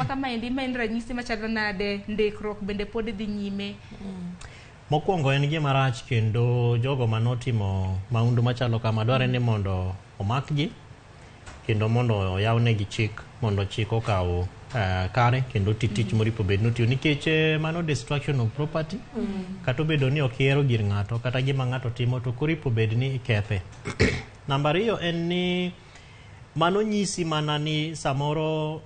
kama endi main ranyisi machalo nade ndikruok bende pod dhi nyime. Mokwongo en gima rach kendo jogo manotimo maundu machalo kama dware ni mondo omakgi kendo mondo oyawnegi chik mondo chik okaw kare kendo tich moripo bed notiyo nikech mano destruction of property kata obedo ni okiero gir ng'ato kata gima ng'ato timo to koripo bed ni ikethe. Namba 2 en ni mano nyisi mana ni samoro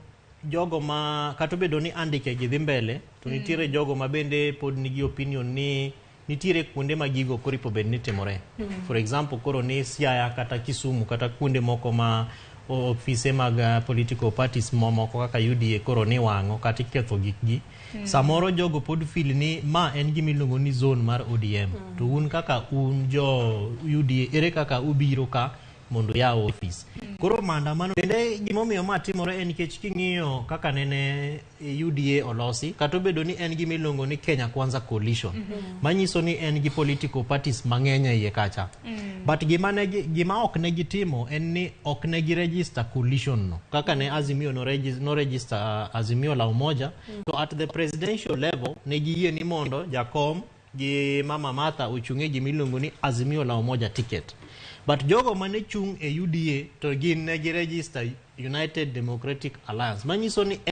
jogo ma kata obedo ni andike gi dhi mbele to nitiere jogo ma bende pod nigi opinion ni nitiere kuonde ma gigo koripo bed ni timore. For example koro ni Siaya kata Kisumu kata kuonde moko ma ofise mag political parties momoko kaka UDA koro ni wang'o kata iketho gikgi. Samoro jogo pod feel ni ma en gimiluongo ni zone mar ODM. To un kaka un jo UDA ere kaka ubiro ka mondo ya office. Koro maandamano bende gimomiyo ma timore en nikech king'iyo kaka nene UDA olosi kata obedo ni en gimiluongo ni Kenya Kwanza Coalition. Manyiso ni en gi political parties mang'eny iye kacha. But gima ok ne gitimo en ni ok ne gi register coalition no. Kaka ne Azimio no register Azimio la Umoja. To at the presidential level ne giyie ni mondo Jakom gi Mama Martha ochung'e gimiluongo ni Azimio la Umoja ticket. But jogo mane chung e UDA to gin ne gi register United Democratic Alliance. Manyiso ni